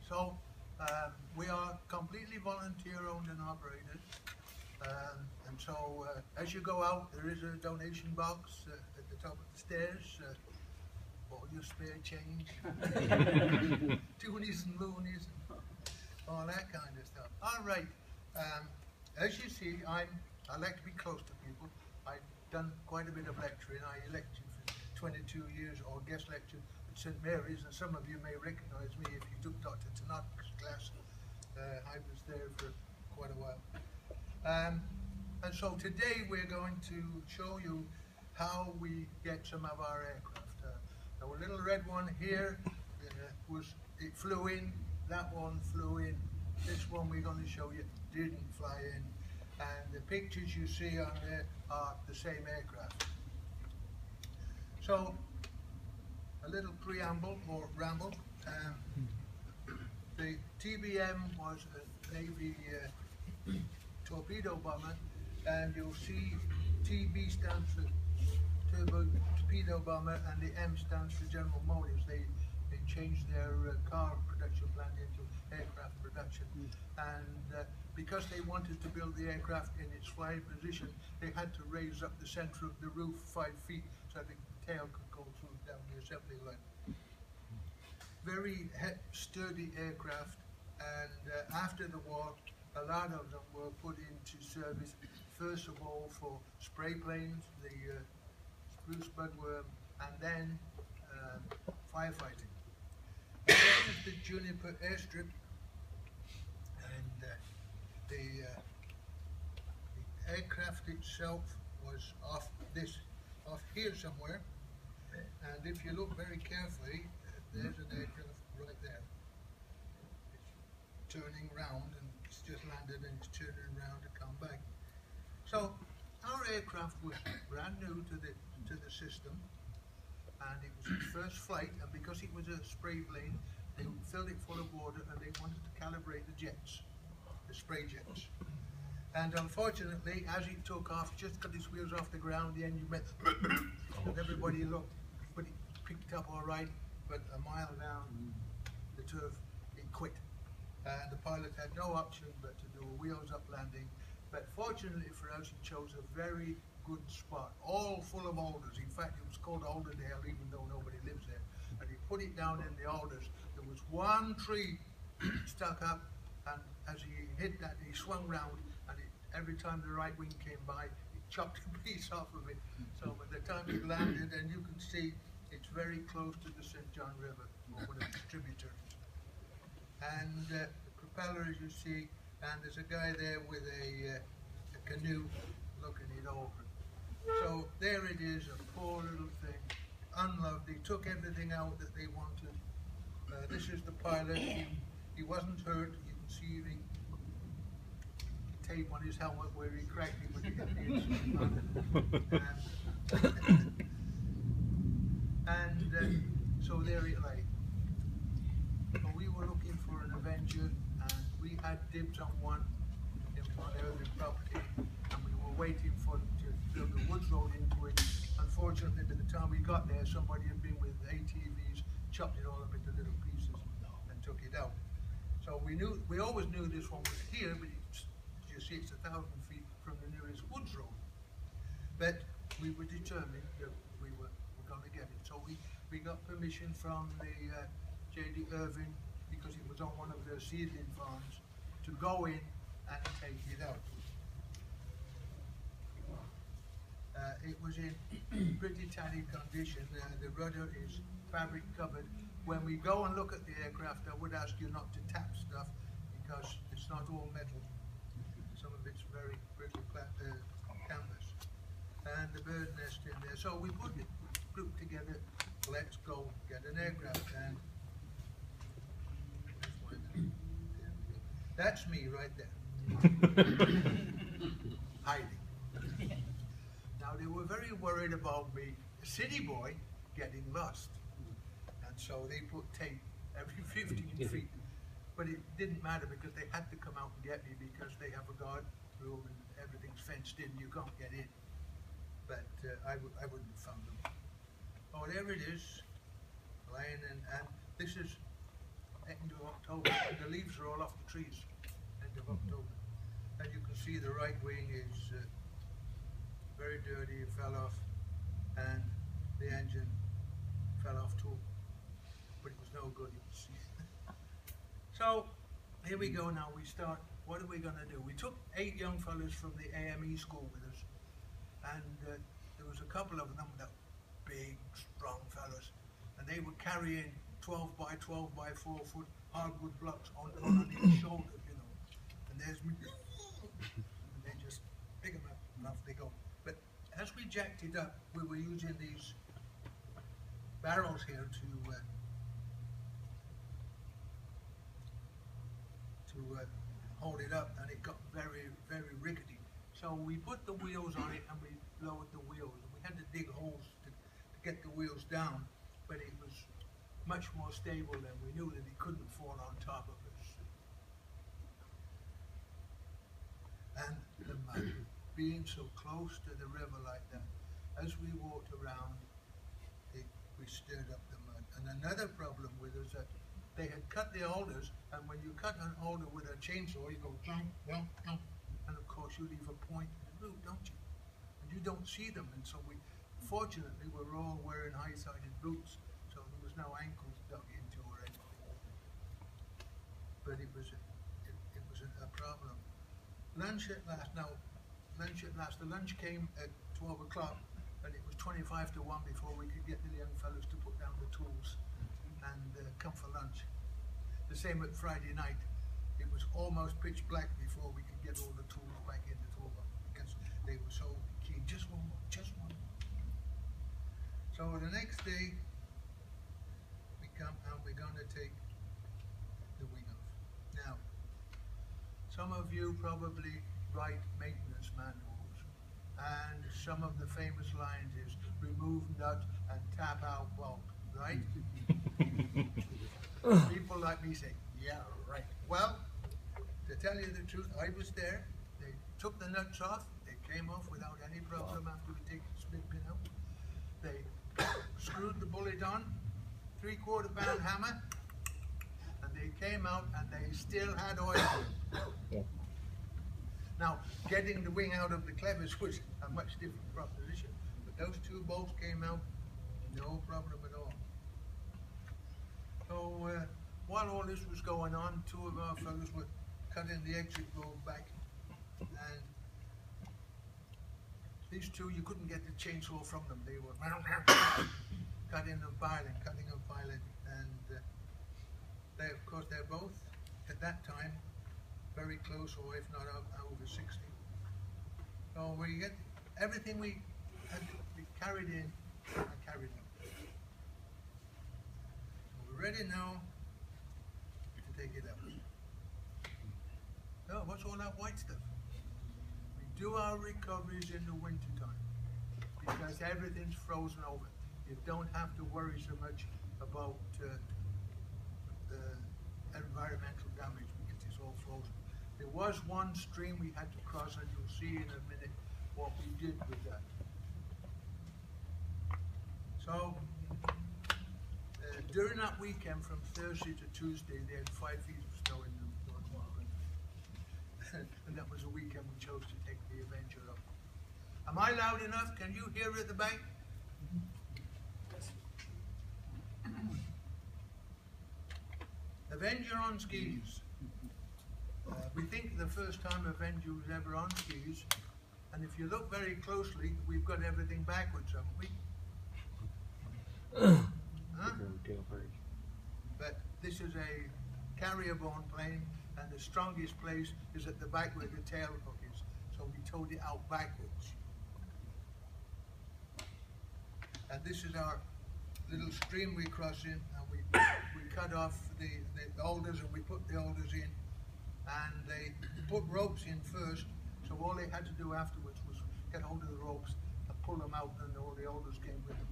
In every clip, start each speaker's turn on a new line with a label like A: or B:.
A: So we are completely volunteer owned and operated. And so as you go out, there is a donation box at the top of the stairs. All your spare change, toonies and loonies, and all that kind of stuff. All right. As you see, I like to be close to people. I've done quite a bit of lecturing. I lectured for 22 years, or guest lectured at St. Mary's, and some of you may recognize me if you took Dr. Tanak's class. I was there for quite a while. And so today we're going to show you how we get some of our aircraft. Our little red one here, it flew in, that one flew in, this one we're going to show you didn't fly in. And the pictures you see on there are the same aircraft. So, a little preamble or ramble. The TBM was a Navy torpedo bomber, and you'll see TB stands for torpedo bomber, and the M stands for General Motors. They changed their car production plant into aircraft production, and because they wanted to build the aircraft in its flying position, they had to raise up the center of the roof 5 feet so the tail could go through down the assembly line. Very sturdy aircraft, and after the war, a lot of them were put into service, first of all for spray planes, the spruce budworm, and then firefighting. This is the Juniper airstrip, and the aircraft itself was off here somewhere, and if you look very carefully, there's an aircraft right there. It's turning round, and it's just landed, and it's turning around to come back. So our aircraft was brand new to the system, and it was its first flight, and because it was a spray plane, they filled it full of water, and they wanted to calibrate the jets, the spray jets. And unfortunately, as it took off, just got its wheels off the ground, the engine went, and everybody looked, but it picked up all right, but a mile down the turf, it quit. And the pilot had no option but to do a wheels up landing. But fortunately for us, he chose a very good spot, all full of alders. In fact, it was called Alderdale, even though nobody lives there. And he put it down in the alders. There was one tree stuck up, and as he hit that, he swung round, and every time the right wing came by, it chopped a piece off of it. So by the time it landed, and you can see it's very close to the St. John River, or one of its tributaries. And the propeller, as you see, and there's a guy there with a canoe looking it over. So there it is, a poor little thing, unloved. They took everything out that they wanted. This is the pilot. He wasn't hurt. You can see the tape on his helmet where he cracked it with the and so there it lay. So we were looking for an Avenger, and we had dibs on one in one urban property, and we were waiting for them to build a woods road into it. Unfortunately, by the time we got there, somebody had been with ATVs, chopped it all up into little pieces, and took it out. So we always knew this one was here, but you see, it's 1,000 feet from the nearest woods road. But we were determined that we were going to get it. So we got permission from the J.D. Irving, because it was on one of their seedling farms, to go in and take it out. It was in pretty tatty condition. The rudder is fabric covered. When we go and look at the aircraft, I would ask you not to tap stuff, because it's not all metal. Some of it's very brittle canvas. And the bird nest in there. So we put it grouped together. Let's go get an aircraft. And that's me right there. Hiding. Now they were very worried about me, a city boy, getting lost. And so they put tape every 15 feet. But it didn't matter, because they had to come out and get me, because they have a guard room and everything's fenced in, you can't get in. But I wouldn't have found them. Oh, there it is, lying in, and this is end of October. October, and the leaves are all off the trees, end of October. And you can see the right wing is very dirty, it fell off, and the engine fell off too, but it was no good, you can see. So, here we go now, we start, what are we going to do? We took 8 young fellas from the AME school with us, and there was a couple of them that big, strong fellas, and they were carrying 12 by 12 by 4 foot hardwood blocks on each shoulder, you know, and there's me, and they just pick them up, and off they go. But as we jacked it up, we were using these barrels here to hold it up, and it got very, very rickety. So we put the wheels on it and we lowered the wheels. We had to dig holes to get the wheels down, but it was much more stable than we knew that it couldn't fall on top of us. And the mud, being so close to the river like that, as we walked around, we stirred up the mud. And another problem with us that they had cut the alders, and when you cut an alder with a chainsaw, you go jump, jump, jump, and of course you leave a point in the root, don't you? And you don't see them, and so fortunately, we're all wearing high-sided boots, so there was no ankles dug into or anything. But it was a problem. Lunch at last. The lunch came at 12 o'clock, and it was 25 to 1 before we could get the young fellows to put down the tools and come for lunch. The same at Friday night. It was almost pitch black before we could get all the tools back in the toolbox because they were so keen. Just one more, just one more. So the next day, we come and we're going to take the wing off. Now, some of you probably write maintenance manuals, and some of the famous lines is remove nut and tap out bolt, right? People like me say, yeah, right. Well, to tell you the truth, I was there. They took the nuts off. They came off without any problem after we take the split pin out. They screwed the bullet on, 3/4 pound hammer, and they came out and they still had oil. Now, getting the wing out of the clevis was a much different proposition, but those 2 bolts came out, no problem at all. So while all this was going on, 2 of our fellows were cutting the exit road back, and these 2, you couldn't get the chainsaw from them. They were cutting and piling, and they, of course, they're both at that time very close, or if not over 60. So we get everything we had carried in and carried out. We're ready now to take it out. Oh, what's all that white stuff? We do our recoveries in the winter time because everything's frozen over. You don't have to worry so much about the environmental damage because it's all frozen. There was one stream we had to cross, and you'll see in a minute what we did with that. So, during that weekend from Thursday to Tuesday, they had 5 feet of snow in the North Margaret. And that was a weekend we chose to take the Avenger up. Am I loud enough? Can you hear at the back? Avenger on skis. We think the first time Avenger was ever on skis, and if you look very closely, we've got everything backwards, haven't we? Huh? But this is a carrier-borne plane, and the strongest place is at the back where the tail hook is, so we towed it out backwards. And this is our little stream we cross in, and we cut off the alders, and we put the alders in, and they put ropes in first, so all they had to do afterwards was get hold of the ropes and pull them out, and all the alders came with them.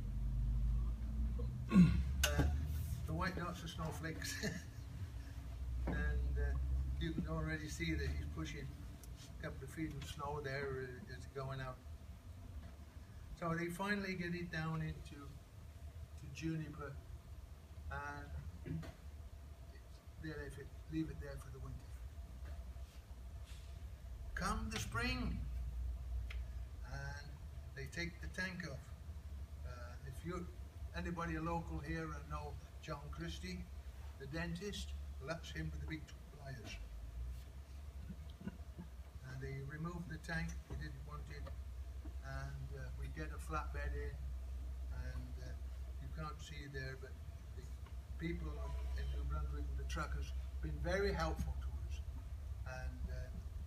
A: The white knots are snowflakes, and you can already see that he's pushing a couple of feet of snow there as going out. So they finally get it down into Juniper, and leave it there for the winter. Come the spring, and they take the tank off. If you anybody local here and know John Christie, the dentist, well, that's him with the big pliers. And they removed the tank, they didn't want it, and we get a flatbed in, and you can't see there, but the people in New Brunswick and the truckers have been very helpful to us, and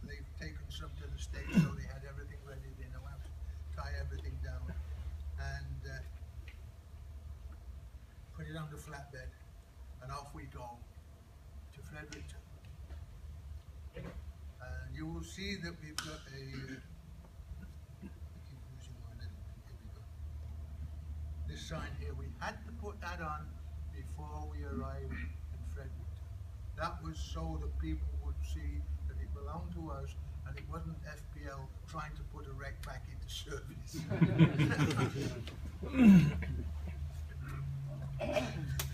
A: they've taken some to the States, so they had everything ready. They know how to tie everything down, and put it on the flatbed, and off we go to Fredericton. And you will see that we've got a here we go. This sign here, we had to put that on before we arrived in Fredericton. That was so that people would see that it belonged to us, and it wasn't FPL trying to put a wreck back into service.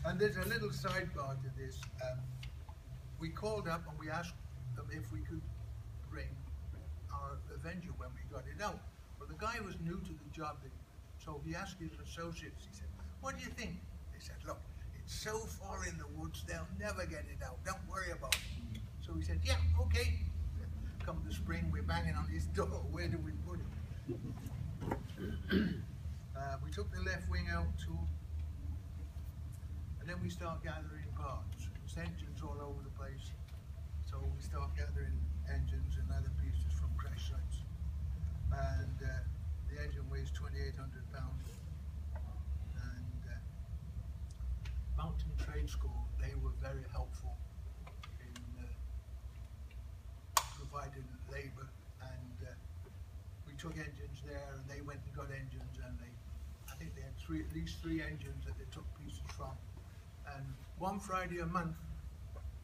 A: And there's a little sidebar to this. We called up and we asked them if we could bring our Avenger when we got it out. Well, the guy was new to the job, so he asked his associates, he said, "What do you think?" They said, "Look, it's so far in the woods, they'll never get it out. Don't worry about it." So he said, "Yeah, okay." Come the spring, we're banging on his door. Where do we put it? We took the left wing out too. And then we start gathering parts. There's engines all over the place. So we start gathering engines and other pieces from crash sites. And the engine weighs 2,800 pounds. And Mountain Trade School, they were very helpful in providing labour. And we took engines there, and they went and got engines, and I think they had at least three engines that they took pieces from. And one Friday a month,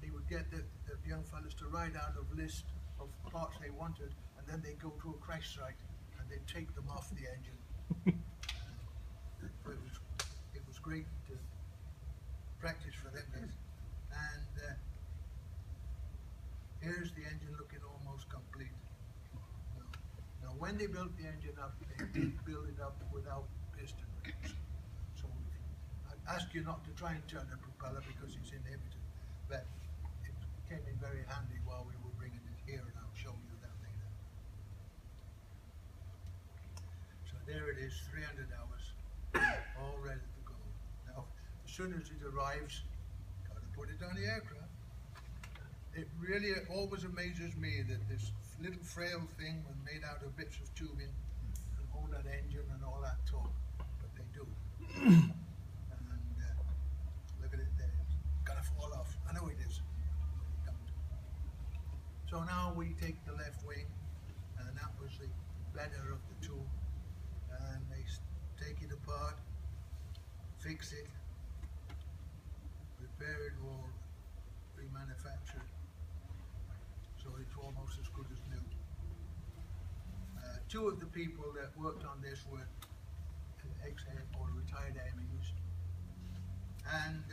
A: they would get the young fellas to write out a list of parts they wanted, and then they'd go to a crash site and they'd take them off the engine. It was great to practice for them. And here's the engine looking almost complete. Now, when they built the engine up, they did build it up without piston rings. So I ask you not to try and turn the propeller because it's inhibited, but it came in very handy while we were bringing it here, and I'll show you that later. So there it is, 300 hours, all ready to go. Now, as soon as it arrives, got to put it on the aircraft. It really always amazes me that this little frail thing was made out of bits of tubing and all that engine and all that talk, but they do. Look at it there, it's gonna fall off. I know it is. So now we take the left wing, and that was the better of the two, and they take it apart, fix it, repair it, or remanufacture it, so it's almost as good as new. Two of the people that worked on this were ex-air or retired Army's, and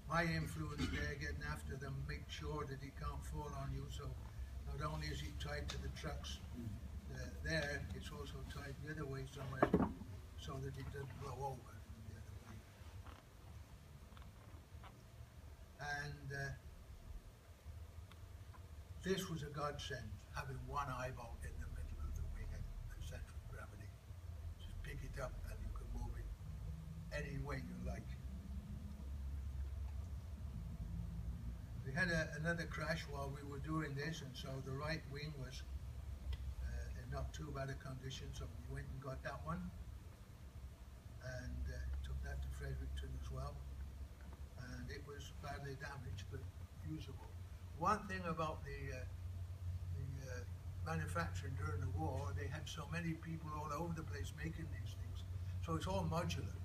A: my influence there, getting after them, make sure that he can't fall on you. So not only is he tied to the trucks there, it's also tied the other way somewhere so that it doesn't blow over the other way. And this was a godsend, having one eyebolt in the middle of the wing at central gravity. Just pick it up and you can move it any way you like. We had another crash while we were doing this, and so the right wing was in not too bad a condition, so we went and got that one and took that to Fredericton as well, and it was badly damaged but usable. One thing about the manufacturing during the war, they had so many people all over the place making these things, so it's all modular,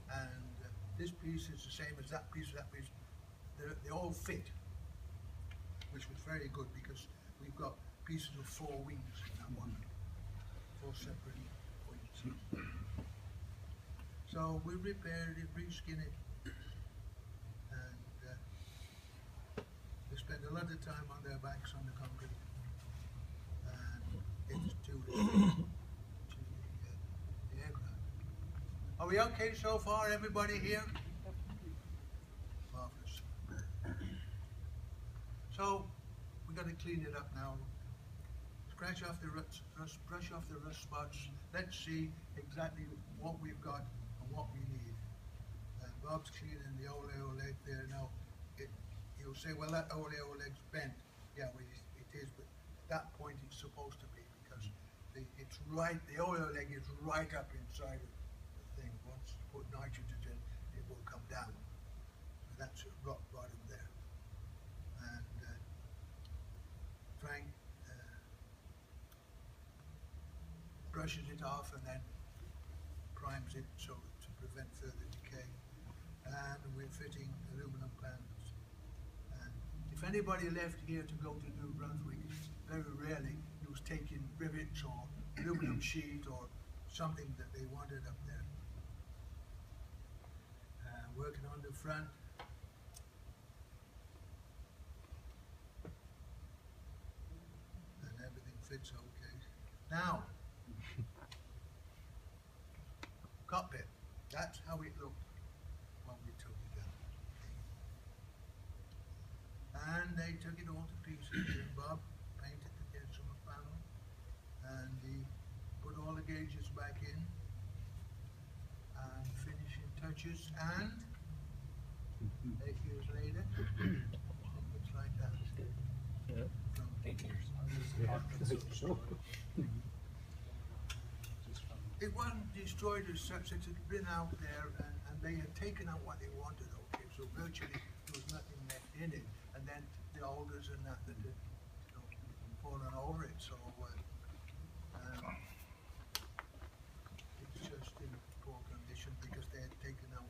A: and this piece is the same as that piece, they all fit, which was very good because we've got pieces of 4 wings in that one, 4 separate wings. So we repaired it, reskinned it, and spend a lot of time on their backs on the concrete, and it's to the aircraft. Are we okay so far, everybody here? Marvelous. So we're going to clean it up now. Scratch off the rust, brush off the rust spots. Let's see exactly what we've got and what we need. Bob's cleaning the ole leg there now. You'll say, well, that ole leg's bent. Yeah, well, it is, but at that point it's supposed to be, because it's right. The ole leg is right up inside of the thing. Once you put nitrogen in, it will come down. So that's a rock bottom there. And Frank brushes it off and then primes it so to prevent further decay. And we're fitting aluminum panels. And if anybody left here to go to New Brunswick, very rarely he was taking rivets or aluminum sheet or something that they wanted up there. Working on the front. And everything fits okay. Now, cockpit. That's how it looked when we took it down. And they took it all to pieces. And Bob painted the instrument panel, and he put all the gauges back in, and finishing touches. And 8 years later, it looks like that.
B: Yeah.
A: From
B: 8 years.
A: It wasn't destroyed as such. It had been out there, and they had taken out what they wanted. Okay, so virtually there was nothing left in it, and then the alders and that had, fallen over it. So it's just in poor condition because they had taken out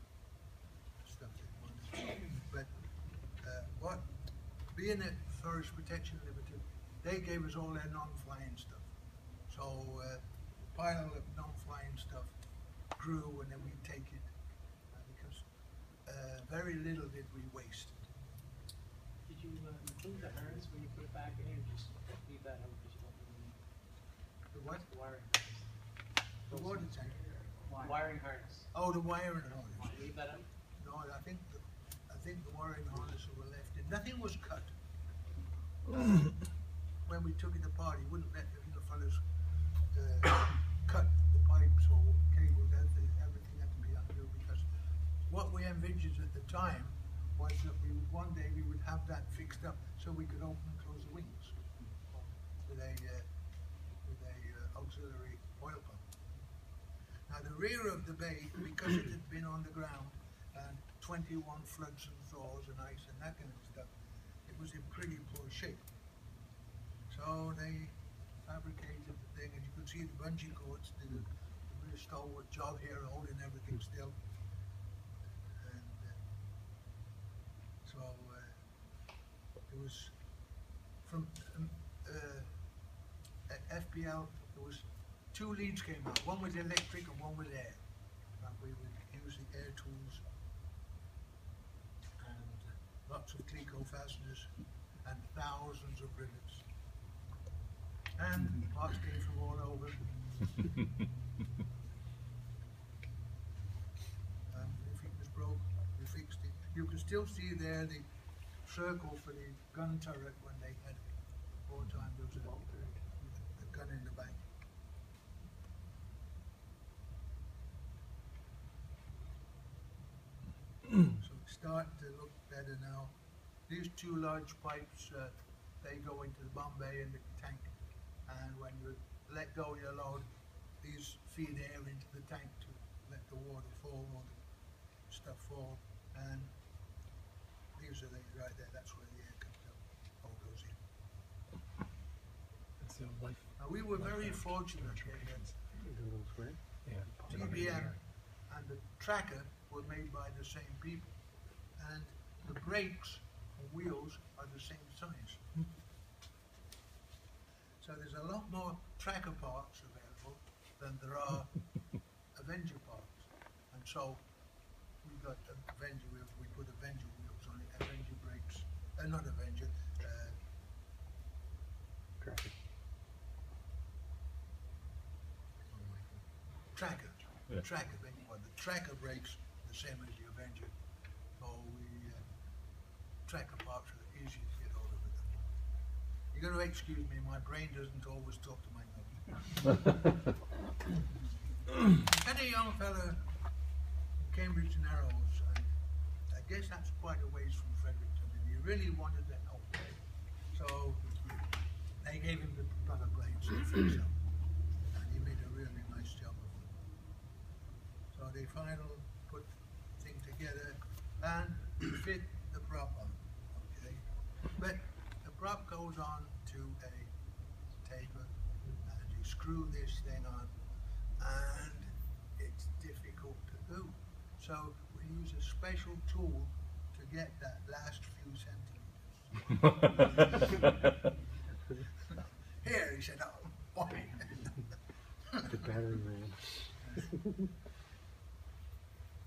A: stuff they wanted. But what being at Forest Protection Limited, they gave us all their non-flying stuff. So pile of non-flying stuff grew, and then we take it because very little did we waste.
C: Did you include the harness when you put it back in, or just leave that out because you don't really need
A: The what?
C: the wiring harness?
A: The water tank.
C: Wiring harness.
A: Oh, the wiring harness.
C: Leave that out?
A: No, I think the wiring harness were left in. Nothing was cut. When we took it apart, he wouldn't let the fellas cut the pipes or cables. Everything had to be undone, because what we envisaged at the time was that one day we would have that fixed up so we could open and close the wings with a auxiliary oil pump. Now the rear of the bay, because it had been on the ground and 21 floods and thaws and ice and that kind of stuff, it was in pretty poor shape. So they fabricated the thing, and you could see the bungee cords did a really stalwart job here, holding everything still. And so it was from at FPL. There was 2 leads came out. One was electric and one was air. And we would use the air tools and lots of Cleco fasteners and thousands of rivets. And parts came from all over. Everything was broke. We fixed it. You can still see there the circle for the gun turret when they had wartime. There was a gun in the back. So it's starting to look better now. These 2 large pipes, they go into the bomb bay and the tank. And when you let go of your load, these feed air into the tank to let the water fall or the stuff fall. And these are the right there. That's where the air comes out, all goes in. Now we were very fortunate that TBM and the tracker were made by the same people, and the brakes and wheels are the same size. So there's a lot more tracker parts available than there are Avenger parts. And so we got Avenger, we put Avenger wheels on it, Avenger brakes, not Avenger, tracker.
B: Yeah.
A: Tracker, well, the tracker breaks the same as the Avenger. So tracker parts are easy to get hold of at the moment. You got to excuse me, my brain doesn't always talk to my nose. Had a young fella in Cambridge Narrows, and I guess that's quite a ways from Fredericton, and he really wanted to help. So they gave him the propeller blades to fix up, and he made a really nice job of them. So they finally put the thing together and fit the prop on, okay? But the prop goes on to a taper, and you screw this thing on, and it's difficult to do. So we use a special tool to get that last few centimeters. Here, he said, oh, boy.
D: The battery ran.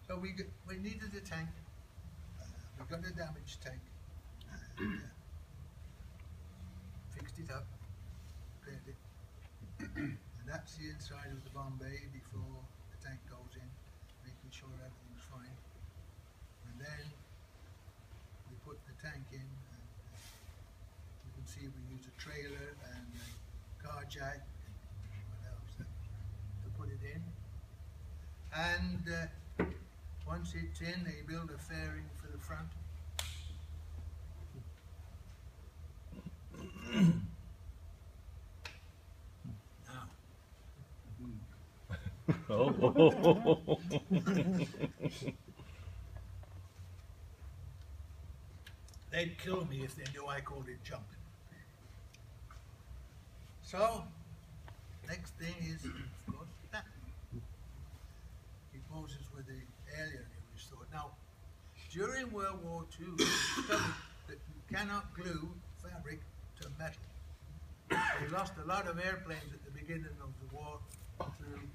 A: So we needed a tank. We got a damaged tank. And, fixed it up, cleared it. And that's the inside of the bomb bay before the tank goes in, making sure everything's fine. And then we put the tank in, and you can see we use a trailer and a car jack, and what else, to put it in. And once it's in, they build a fairing for the front. Now,
B: Oh.
A: they'd kill me if they knew I called it jumping. So, next thing is, of course, that. He poses with the alien he restored. Now, during World War II, we discovered that you cannot glue fabric to metal. They lost a lot of airplanes at the beginning of the war through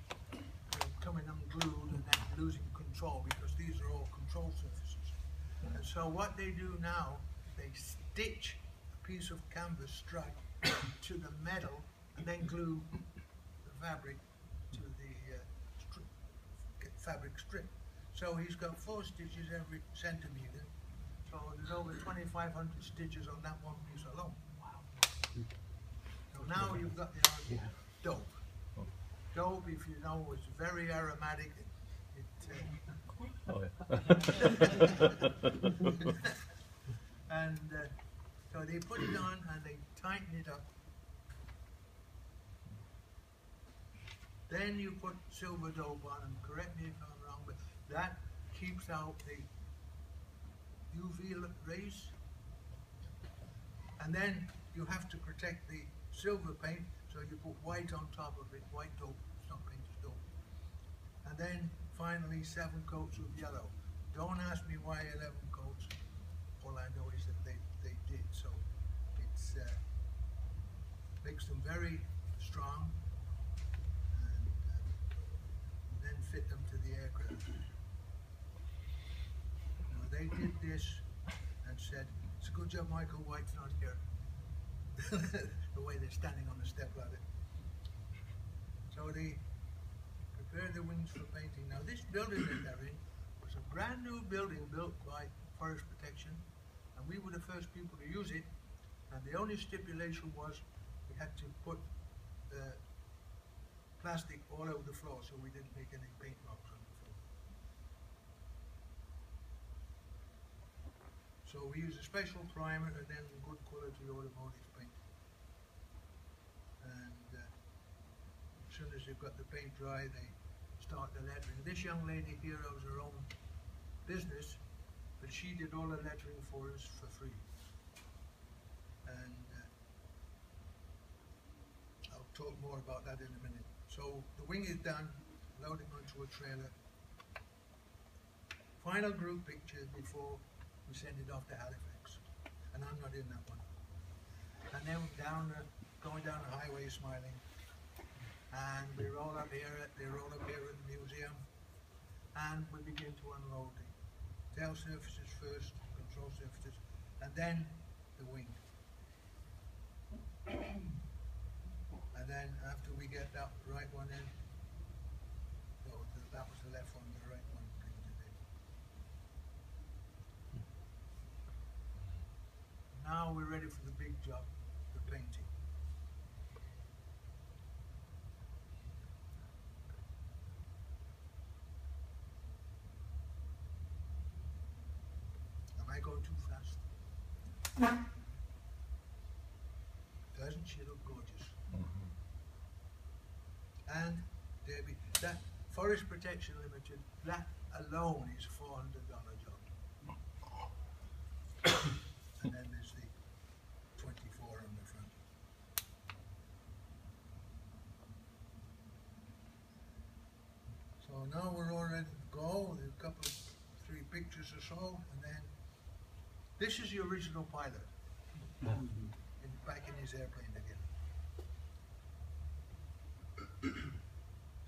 A: coming unglued and then losing control, because these are all control surfaces. And so what they do now, they stitch a piece of canvas stripe to the metal and then glue the fabric to the fabric strip. So he's got 4 stitches every centimeter. So there's over 2,500 stitches on that one piece alone. Wow. So now you've got the idea. Dope. Dope, if you know, is very aromatic.
B: Oh, yeah.
A: And so they put it on and they tighten it up. Then you put silver dope on, and correct me if I'm wrong, but that keeps out the UV rays. And then you have to protect the silver paint, so you put white on top of it, white dope, it's not paint, it's dope. And then finally 7 coats of yellow. Don't ask me why 11 coats. All I know is that they did. So it's makes them very strong, and then fit them to the aircraft. Now, they did this and said, "It's a good job Michael White's not here." The way they're standing on the step ladder. So they prepare the wings for painting. Now this building that they're in was a brand new building built by Forest Protection, and we were the first people to use it, and the only stipulation was we had to put plastic all over the floor so we didn't make any paint marks on the floor. So we use a special primer and then good quality automotive paint. And as soon as they've got the paint dry, they start the lettering. This young lady here owns her own business, but she did all the lettering for us for free. And I'll talk more about that in a minute. So the wing is done, loading onto a trailer. Final group picture before we send it off to Halifax. And I'm not in that one. And then going down the highway smiling. And we roll up here, they roll up here in the museum. And we begin to unload the tail surfaces first, control surfaces, and then the wing. And then after we get that right one in, That was the left one, the right one printed in. Now we're ready for the big job, the painting. Am I going too fast? Doesn't she look gorgeous? And Debbie, that Forest Protection Limited, that alone is $400 job. And then there's the 24 on the front. So now we're all ready to go. There's a couple of 3 pictures or so, and then this is the original pilot back in his airplane again.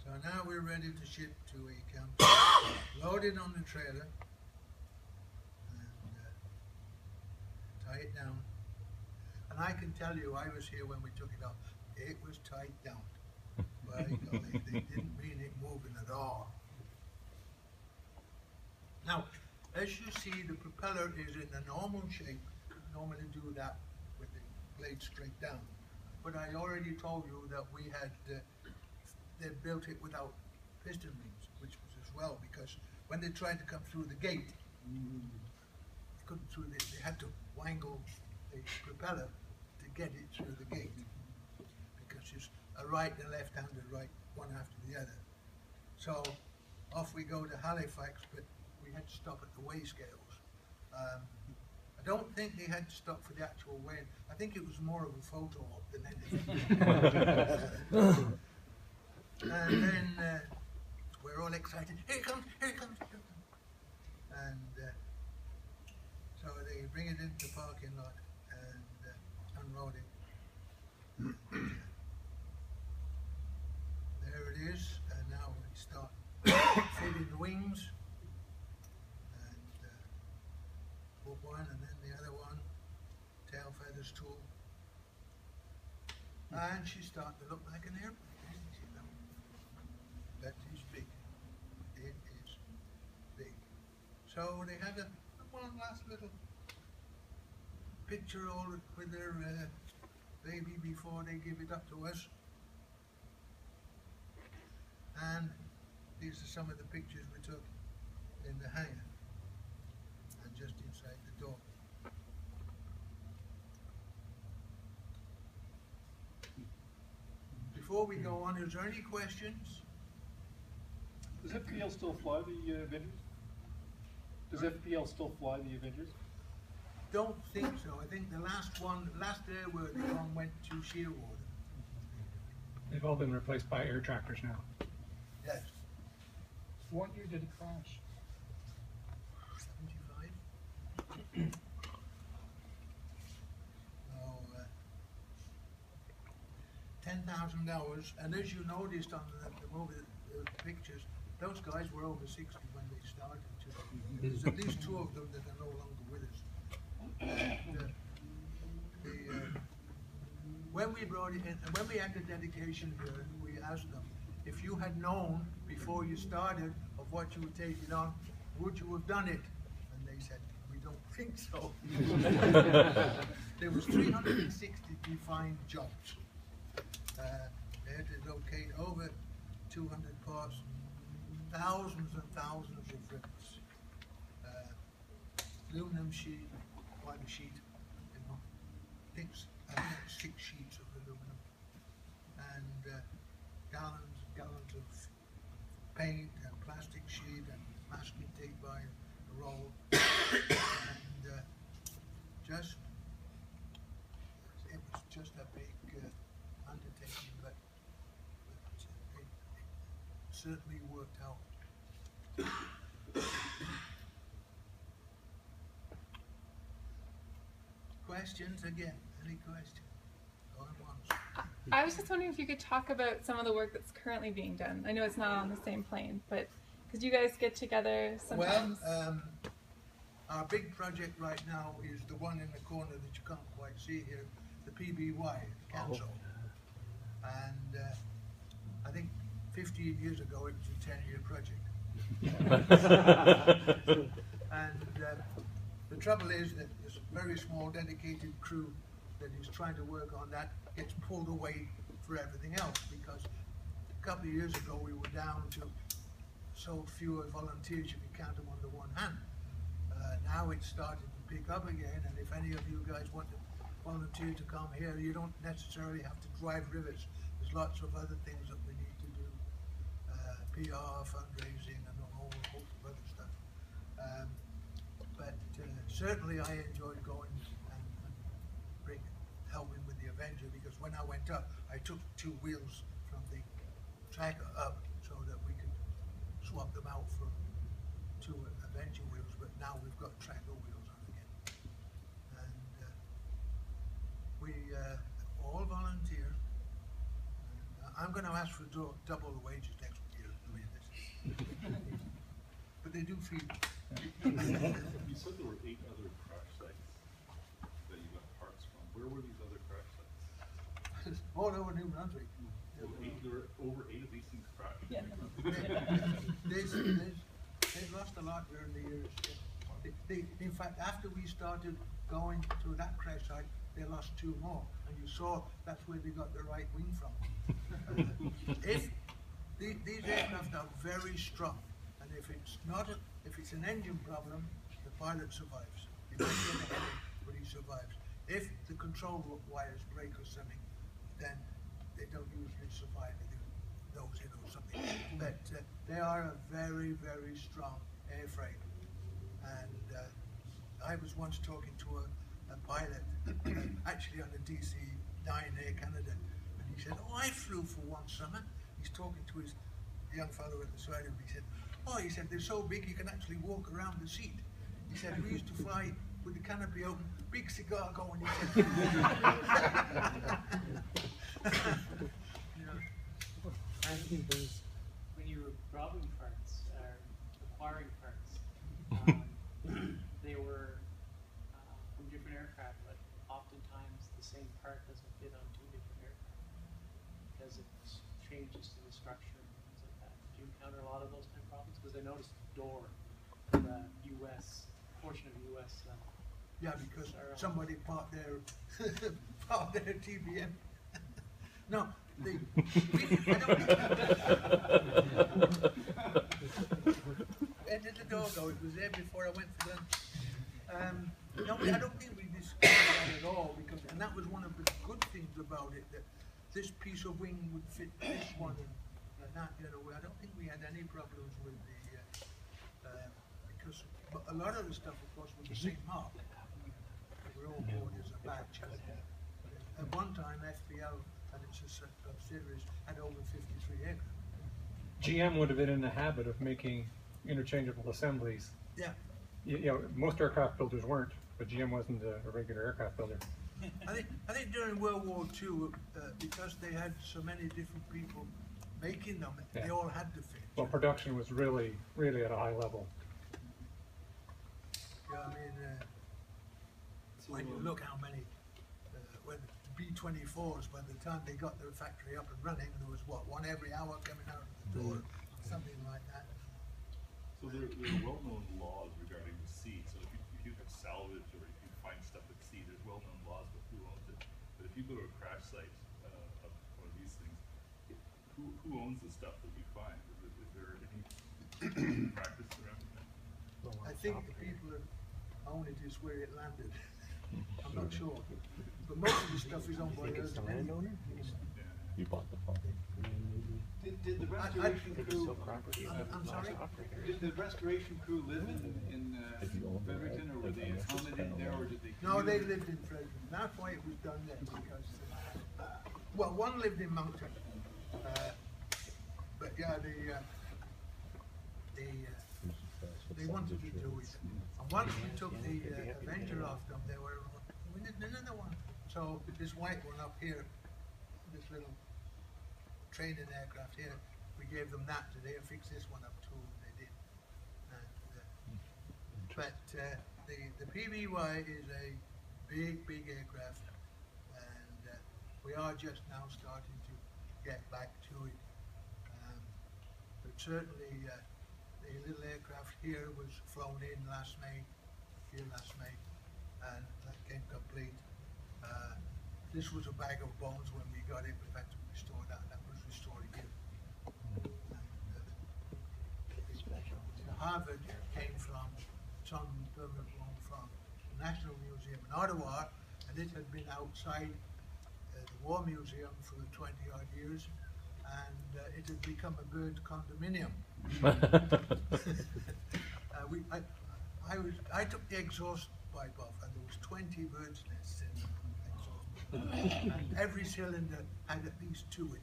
A: So now we're ready to ship to a camp, loaded on the trailer, and tie it down. And I can tell you, I was here when we took it off. It was tied down. By golly, they didn't mean it moving at all. Now, as you see, the propeller is in a normal shape. Normally do that with the blade straight down. But I already told you that we had they built it without piston rings, which was as well, because when they tried to come through the gate, they couldn't through this. They had to wangle the propeller to get it through the gate, because it's a right and left-handed right, one after the other. So off we go to Halifax, but we had to stop at the weigh scales. I don't think they had to stop for the actual weighing. I think it was more of a photo op than anything. And then we're all excited. Here it comes, here it comes, here it comes. And so they bring it into the parking lot and unload it. There it is, and now we start fitting the wings. And put one and then the other one, tail feathers tool. And she's starting to look like an airplane. That is big. It is big. So they had one last little picture all with their baby before they give it up to us. And these are some of the pictures we took in the hangar and just inside the door. Before we go on, is there any questions?
E: Does FPL still fly the Avengers? Does FPL still fly the Avengers?
A: Don't think so. I think the last airworthy one went to Shearwater.
F: They've all been replaced by air tractors now.
A: Yes.
F: What year did it crash?
A: 75. So, 10,000 hours, and as you noticed on the movie, the pictures, those guys were over 60 when they started. There's at least 2 of them that are no longer with us. And, when we brought it in, and when we had the dedication here, we asked them, if you had known before you started of what you were taking on, would you have done it? And they said, we don't think so. There was 360 defined jobs. They had to locate over 200 parts, thousands and thousands of ribbons, aluminum sheet, one sheet, you know, I think 6 sheets of aluminum, and gallons and gallons of paint and plastic sheet and masking tape by the roll, and it was just a big undertaking, but it certainly worked out. Questions again? Any questions? Going once.
G: I was just wondering if you could talk about some of the work that's currently being done. I know it's not on the same plane, but because you guys get together sometimes.
A: Well, our big project right now is the one in the corner that you can't quite see here, the PBY, the council. And I think 15 years ago it was a 10-year project. And the trouble is that this very small dedicated crew that is trying to work on that gets pulled away for everything else, because a couple of years ago we were down to so fewer volunteers you can count them on the one hand. Now it's starting to pick up again, and if any of you guys want to volunteer to come here, you don't necessarily have to drive rivers. There's lots of other things that we need to do, PR, fundraising, and a whole host of other stuff. But certainly I enjoyed going and helping with the Avenger, because when I went up, I took 2 wheels from the tracker up so that we could swap them out for 2 Avenger wheels, but now we've got tracker wheels on again. And we all volunteer. And, I'm going to ask for double the wages next year. I mean, but they do feed.
H: You said there were 8 other crash sites that you got parts from. Where were these other crash sites?
A: All over New Brunswick.
H: There were over 8 of these things crashed.
G: Yeah.
A: They've lost a lot during the years. In fact, after we started going to that crash site, they lost 2 more, and you saw that's where they got the right wing from. These aircraft are very strong, and if it's an engine problem, the pilot survives. He might get a headache, but he survives. If the control wires break or something, then they don't usually survive. They nose in or something. But they are a very, very strong airframe. And I was once talking to a pilot, actually on the DC-9 Air Canada, and he said, "Oh, I flew for one summer." He's talking to his young fellow at the side of him. He said, "Oh," he said, "they're so big you can actually walk around the seat." He said, "We used to fly with the canopy open, big cigar going." He said,
C: And when you were robbing parts, or acquiring parts, they were from different aircraft, but oftentimes the same part doesn't fit on 2 different aircraft because it changes to the structure and things like that. Did you encounter a lot of those kind of problems? Because I noticed the door, the U.S. portion of U.S.
A: yeah, because somebody parked their TBM. No, where did the door go? It was there before I went for lunch. No, I don't think we discussed that at all, and that was one of the good things about it, that this piece of wing would fit this one and that the other way. I don't think we had any problems with the, because a lot of the stuff, of course, was the same mark. They were all bought as a batch. At one time, FPL and its subsidiaries had over 53 aircraft.
F: GM would have been in the habit of making interchangeable assemblies.
A: Yeah.
F: You know, most aircraft builders weren't, but GM wasn't a regular aircraft builder.
A: I think during World War II, because they had so many different people making them, they all had to fit.
F: Well, production was really at a high level.
A: Yeah, I mean, when you look how many, when B-24s, by the time they got their factory up and running, there was what, 1 every hour coming out of the door, something like that.
H: So there are well-known laws regarding the sea. So if you have salvage or if you find stuff at sea, there's well-known laws about who owns it. But if you go to a crash site of one of these things, who owns the stuff that you find? Is there any practice around that?
A: I think the people that own it is where it landed. I'm not sure. But most of the stuff is owned by us.
B: You bought the farm.
I: Did the restoration crew?
A: I'm sorry?
I: Did the restoration crew live in Fredericton, or were they accommodated there, or did they?
A: No, they lived in Fredericton. That's why it was done there, because well, one lived in Moncton, but yeah, they wanted to do it. And once we took the Avenger off them, we did another one. So this white one up here, this little training aircraft here, we gave them that today and fixed this one up too, and they did. But the PBY is a big aircraft, and we are just now starting to get back to it. certainly the little aircraft here was flown in last May, and that came complete. This was a bag of bones when we got it. We had to restore that. That was restored again. And, Harvard came from some permanent one from the National Museum in Ottawa, and it had been outside the War Museum for 20 odd years, and it had become a bird condominium. I took the exhaust pipe off, and there was 20 birds' nests in the exhaust pipe. And every cylinder had at least 2 in it.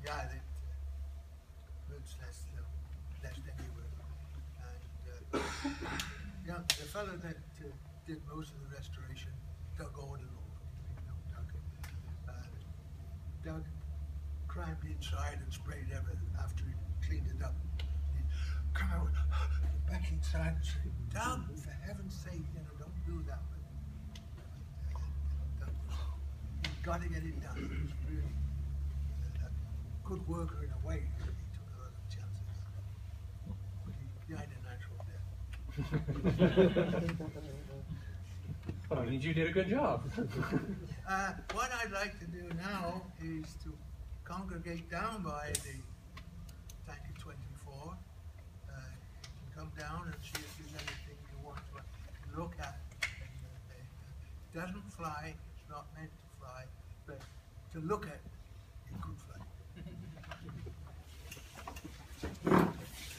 A: Yeah, birds' nests nest anywhere. And yeah, the fellow that did most of the restoration dug all the dug, climbed inside and sprayed everything after he cleaned it up. He'd come out, get back inside and say, Doug, for heaven's sake, don't do that. You've got to get it done. He was really a good worker in a way. He took a lot of chances. But he died a natural death.
F: Well, that means you did a good job.
A: What I'd like to do now is to congregate down by the Atlantic 24. You can come down and see if there's anything you want to look at. It doesn't fly, it's not meant to fly, but to look at